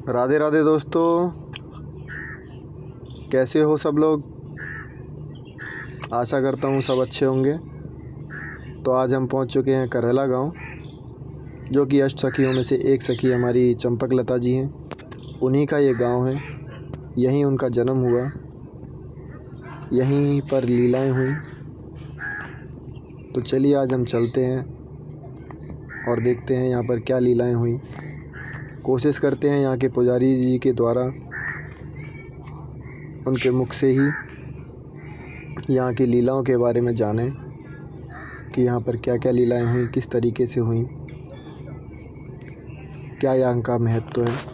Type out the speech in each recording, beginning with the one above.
राधे राधे दोस्तों, कैसे हो सब लोग। आशा करता हूँ सब अच्छे होंगे। तो आज हम पहुँच चुके हैं करेला गांव, जो कि अष्ट सखियों में से एक सखी हमारी चंपकलता जी हैं। उन्हीं का ये गांव है, यहीं उनका जन्म हुआ, यहीं पर लीलाएं हुई। तो चलिए आज हम चलते हैं और देखते हैं यहाँ पर क्या लीलाएं हुई। कोशिश करते हैं यहाँ के पुजारी जी के द्वारा उनके मुख से ही यहाँ की लीलाओं के बारे में जानें कि यहाँ पर क्या क्या लीलाएं हुई, किस तरीके से हुई, क्या यहाँ का महत्व है।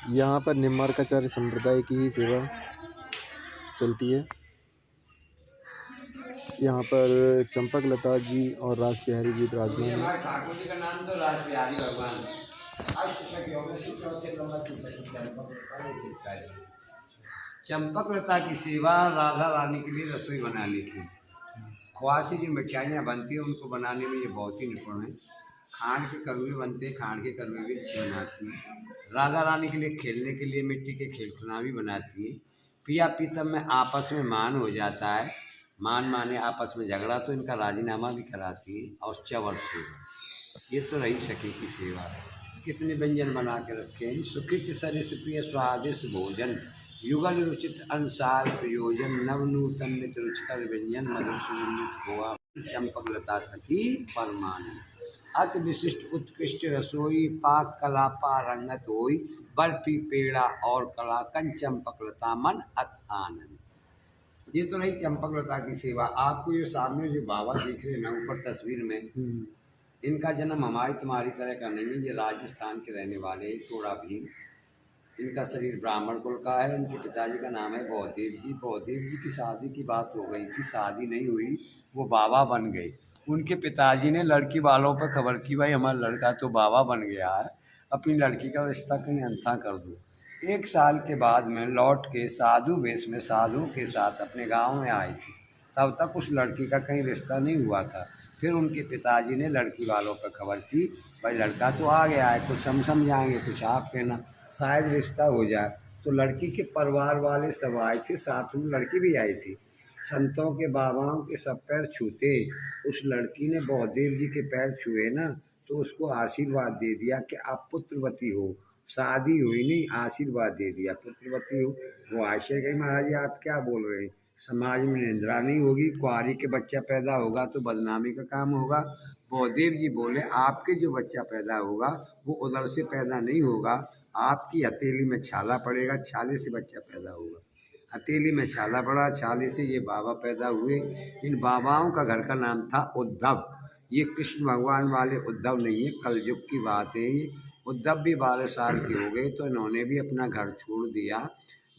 यहाँ पर निम्बार्काचार्य संप्रदाय की ही सेवा चलती है। यहाँ पर चंपकलता जी और रास बिहारी जी विराजमान हैं। ठाकुर जी का नाम तो रास बिहारी भगवान अष्ट सखियों में से चौथे नंबर की सखी चंपकलता है। चंपकलता की सेवा राधा रानी के लिए रसोई बनाने की, ख्वासी जो मिठाइयाँ बनती हैं उनको बनाने में ये बहुत ही निपुण है। खांड के करुए बनते हैं, खांड के करुए भी अच्छे बनाती हैं। राधा रानी के लिए खेलने के लिए मिट्टी के खेलखिलौना भी बनाती हैं। पिया पीतम में आपस में मान हो जाता है, मान माने आपस में झगड़ा तो इनका राजीनामा भी कराती है। और चवर सेवा, ये तो रही सखी की सेवा। कितने व्यंजन बना के रखे हैं। सुखित सरिस प्रिय स्वादिष्ट भोजन, युगल रुचित अनुसार प्रयोजन, नवनूतन नित रुचिकर व्यंजन, मधुर सुगंधित खोआ चंपकलता सखी परमानंद। अति विशिष्ट उत्कृष्ट रसोई, पाक कला पारंगत होई, बर्फी पेड़ा और कलाकंद चंपकलता मन अत आनंद। ये तो नहीं चंपकलता की सेवा। आपको ये सामने जो बाबा दिख रहे हैं ना ऊपर तस्वीर में, इनका जन्म हमारी तुम्हारी तरह का नहीं है। ये राजस्थान के रहने वाले हैं, टोड़ा भीम। इनका शरीर ब्राह्मण कुल का है। इनके पिताजी का नाम है बौदेव जी। बौदेव जी की शादी की बात हो गई थी, शादी नहीं हुई, वो बाबा बन गए। उनके पिताजी ने लड़की वालों पर खबर की, भाई हमारा लड़का तो बाबा बन गया है, अपनी लड़की का रिश्ता कहीं अंथा कर दो। 1 साल के बाद में लौट के साधु वेश में साधुओं के साथ अपने गांव में आई थी। तब तक उस लड़की का कहीं रिश्ता नहीं हुआ था। फिर उनके पिताजी ने लड़की वालों पर खबर की, भाई लड़का तो आ गया है, कुछ हम समझाएंगे, कुछ आप कहना, शायद रिश्ता हो जाए। तो लड़की के परिवार वाले सब आए थे, साथ में लड़की भी आई थी। संतों के बाबाओं के सब पैर छूते, उस लड़की ने बौदेव जी के पैर छुए ना, तो उसको आशीर्वाद दे दिया कि आप पुत्रवती हो। शादी हुई नहीं, आशीर्वाद दे दिया पुत्रवती हो। वो आयशा कही, महाराज जी आप क्या बोल रहे हैं, समाज में निंद्रा नहीं होगी, कुआरी के बच्चा पैदा होगा तो बदनामी का काम होगा। बौदेव जी बोले, आपके जो बच्चा पैदा होगा वो उधर से पैदा नहीं होगा, आपकी हथेली में छाला पड़ेगा, छाले से बच्चा पैदा होगा। हथेली में छाला पड़ा, छाले से ये बाबा पैदा हुए। इन बाबाओं का घर का नाम था उद्धव। ये कृष्ण भगवान वाले उद्धव नहीं है, कलयुग की बात है ये। उद्धव भी 12 साल के हो गए तो इन्होंने भी अपना घर छोड़ दिया।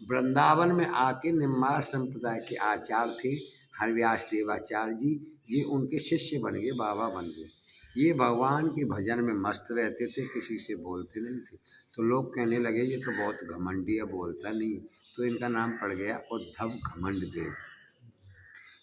वृंदावन में आके निम्बार संप्रदाय के आचार्य थे हरव्यास देवाचार्य जी, ये उनके शिष्य बन गए, बाबा बन गए। ये भगवान के भजन में मस्त रहते थे, किसी से बोलते नहीं थे। तो लोग कहने लगे ये तो बहुत घमंडी है, बोलता नहीं, तो इनका नाम पड़ गया उद्धव घमंड देव।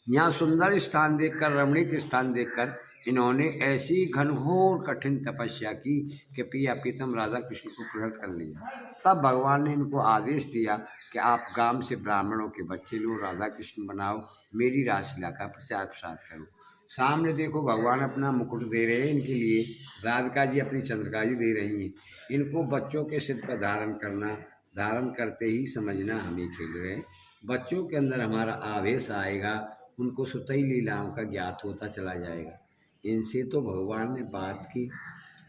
यहाँ सुंदर स्थान देखकर, रमणीक स्थान देखकर इन्होंने ऐसी घनघोर कठिन तपस्या की कि पिया पीतम राधा कृष्ण को प्रकट कर लिया। तब भगवान ने इनको आदेश दिया कि आप गांव से ब्राह्मणों के बच्चे लो, राधा कृष्ण बनाओ, मेरी रासलीला का प्रचार प्रसार करो। सामने देखो भगवान अपना मुकुट दे रहे हैं इनके लिए, राधिका जी अपनी चंद्रिका जी दे रही हैं। इनको बच्चों के सिर पर धारण करना, धारण करते ही समझना हम ही खेल रहे हैं। बच्चों के अंदर हमारा आवेश आएगा, उनको सुतई लीलाओं का ज्ञात होता चला जाएगा। इनसे तो भगवान ने बात की।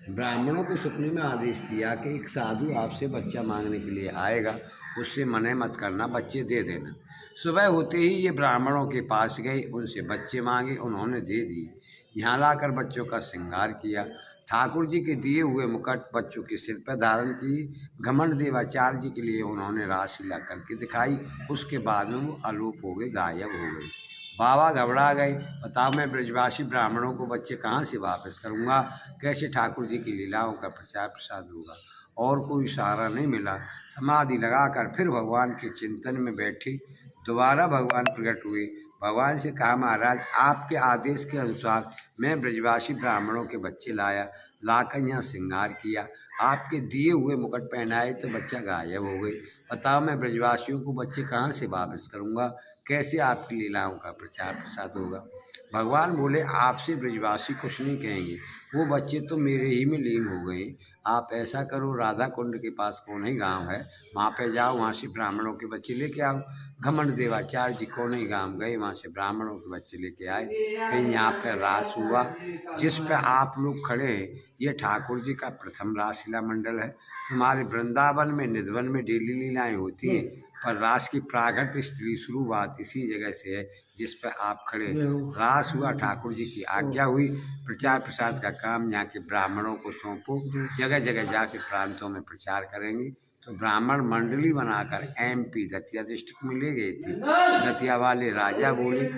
ब्राह्मणों को सपने में आदेश दिया कि एक साधु आपसे बच्चा मांगने के लिए आएगा, उससे मना मत करना, बच्चे दे देना। सुबह होते ही ये ब्राह्मणों के पास गए, उनसे बच्चे मांगे, उन्होंने दे दिए। यहाँ लाकर बच्चों का श्रृंगार किया। ठाकुर जी के दिए हुए मुकुट बच्चों के सिर पर धारण की। घमंड देवाचार्य जी के लिए उन्होंने रासलीला करके दिखाई। उसके बाद में वो आलोप हो गए, गायब हो गए। बाबा घबरा गए, बताओ मैं ब्रजवासी ब्राह्मणों को बच्चे कहाँ से वापस करूँगा, कैसे ठाकुर जी की लीलाओं का प्रचार प्रसार होगा। और कोई सहारा नहीं मिला। समाधि लगाकर फिर भगवान के चिंतन में बैठे। दोबारा भगवान प्रकट हुए। भगवान से कहा, महाराज आपके आदेश के अनुसार मैं ब्रजवासी ब्राह्मणों के बच्चे लाया, लाकर यहाँ श्रृंगार किया, आपके दिए हुए मुकुट पहनाए तो बच्चा गायब हो गई। बताओ मैं ब्रजवासियों को बच्चे कहाँ से वापस करूँगा, कैसे आपकी लीलाओं का प्रचार प्रसार होगा। भगवान बोले, आपसे ब्रजवासी कुछ नहीं कहेंगे, वो बच्चे तो मेरे ही में लीन हो गए। आप ऐसा करो, राधा कुंड के पास कौन ही गाँव है, वहाँ पे जाओ, वहाँ से ब्राह्मणों के बच्चे लेके आओ। घमंड देवाचार्य जी कौन ही गाँव गए, वहाँ से ब्राह्मणों के बच्चे लेके आए। फिर यहाँ पे रास हुआ जिस पे आप लोग खड़े हैं। ये ठाकुर जी का प्रथम रासलीला मंडल है। तुम्हारे वृंदावन में निधवन में डेली लीलाएँ होती हैं, पर रास की प्रागट स्त्री शुरुआत इसी जगह से है जिस पर आप खड़े। रास हुआ, ठाकुर जी की आज्ञा हुई, प्रचार प्रसार का काम यहाँ के ब्राह्मणों को सौंपो, जगह जगह जाके प्रांतों में प्रचार करेंगे। तो ब्राह्मण मंडली बनाकर MP दतिया डिस्ट्रिक्ट में ले गए थे। दतिया वाले राजा बोले,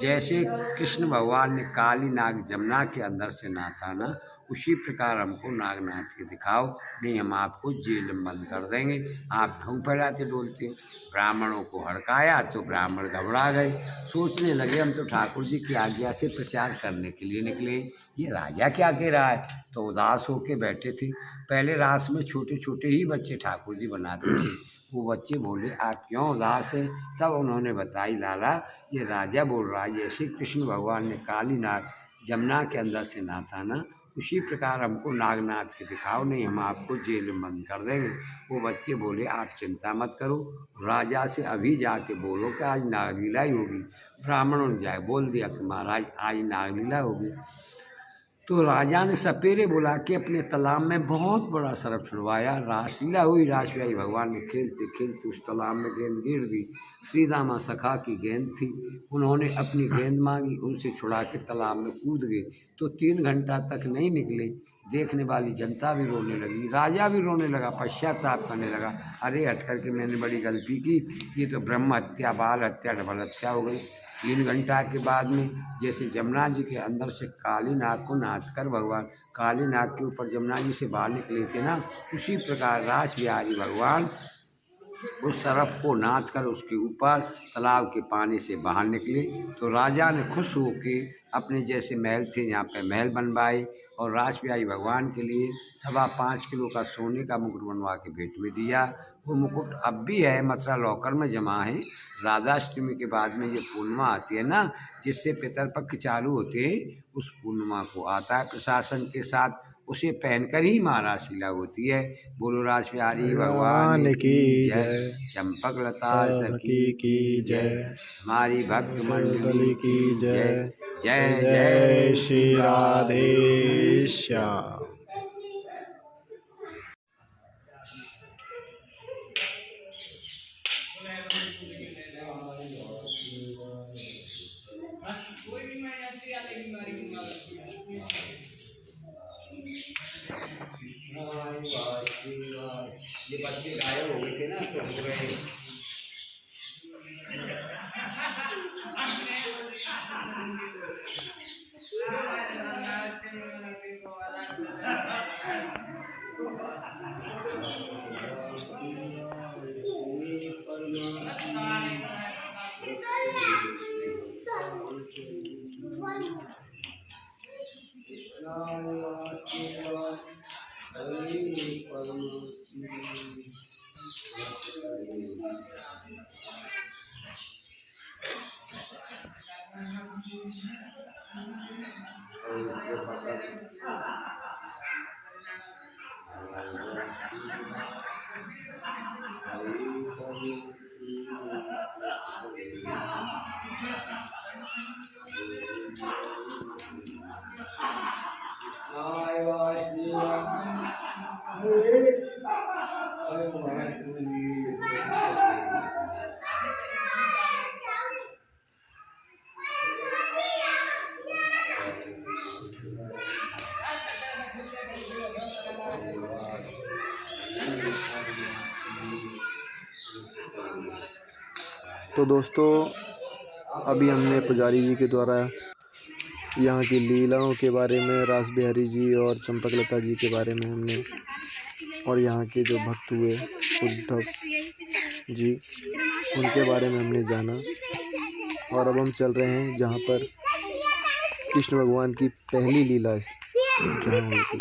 जैसे कृष्ण भगवान ने काली नाग जमुना के अंदर से नाथा ना, उसी प्रकार हमको नागनाथ के दिखाओ, नहीं हम आपको जेल में बंद कर देंगे। आप ढोंग फैलाते बोलते। ब्राह्मणों को हड़काया तो ब्राह्मण घबरा गए, सोचने लगे हम तो ठाकुर जी की आज्ञा से प्रचार करने के लिए निकले, ये राजा क्या कह रहा है। तो उदास होके बैठे थे। पहले रास में छोटे छोटे ही बच्चे ठाकुर जी बनाते थे। वो बच्चे बोले, आप क्यों उदास हैं। तब उन्होंने बताई, लाला ये राजा बोल रहा है, जैसे कृष्ण भगवान ने काली नाग जमुना के अंदर से नाथा ना, उसी प्रकार हमको नागनाथ के दिखाओ, नहीं हम आपको जेल में बंद कर देंगे। वो बच्चे बोले, आप चिंता मत करो, राजा से अभी जाके बोलो कि आज नागलीला ही होगी। ब्राह्मणों ने जाए बोल दिया कि महाराज आज नागलीला होगी। तो राजा ने सपेरे बुला के अपने तालाब में बहुत बड़ा सरफ छुड़वाया। रासलीला हुई, रासलीला भगवान ने खेलते खेलते उस तालाब में गेंद गिर दी। श्री दामा सखा की गेंद थी, उन्होंने अपनी गेंद मांगी, उनसे छुड़ा के तालाब में कूद गए। तो 3 घंटा तक नहीं निकले। देखने वाली जनता भी रोने लगी, राजा भी रोने लगा, पश्चाताप करने लगा, अरे हट करके मैंने बड़ी गलती की, ये तो ब्रह्म हत्या, बाल हत्या, डबल हत्या हो गई। 3 घंटा के बाद में जैसे जमुना जी के अंदर से काली नाग को नाथ कर भगवान काली नाग के ऊपर जमुना जी से बाहर निकले थे ना, उसी प्रकार रास बिहारी भगवान उस सरफ को नाथ कर उसके ऊपर तालाब के पानी से बाहर निकले। तो राजा ने खुश होकर अपने जैसे महल थे यहाँ पे महल बनवाए और रास बिहारी भगवान के लिए 5.25 किलो का सोने का मुकुट बनवा के भेंट में दिया। वो मुकुट अब भी है, मथुरा लॉकर में जमा है। राधाष्टमी के बाद में ये पूर्णिमा आती है ना, जिससे पितरपक्ष चालू होते हैं, उस पूर्णिमा को आता है प्रशासन के साथ, उसे पहनकर ही महारासलीला होती है। बोलो रास बिहारी भगवान की जय, चंपक लता सखी की जय, हमारी भक्त मंडली की जय। जय जय श्री राधे श्याम। ये बच्चे गायब हो गए थे ना, तो हो गए। तो दोस्तों अभी हमने पुजारी जी के द्वारा यहाँ की लीलाओं के बारे में, रास बिहारी जी और चंपकलता जी के बारे में हमने, और यहाँ के जो भक्त हुए उद्धव जी, उनके बारे में हमने जाना। और अब हम चल रहे हैं जहाँ पर कृष्ण भगवान की पहली लीला जहाँ हुई थी।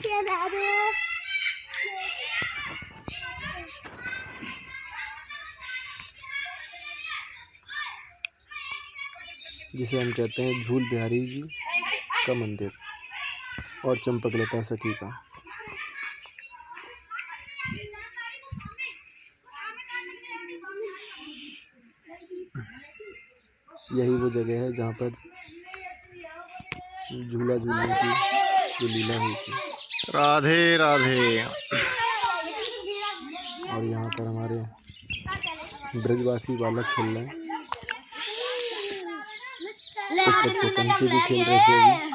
जिसे हम कहते हैं झूल बिहारी जी का मंदिर और चंपकलता सखी का। यही वो जगह है जहाँ पर झूला झूलने की जो लीला हुई थी। राधे राधे। और यहाँ पर हमारे ब्रजवासी बालक खेल रहे हैं। कुछ बच्चे कंचे भी खेल रहे थे अभी।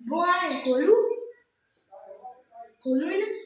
वो आए खोलू खोलू ही ना।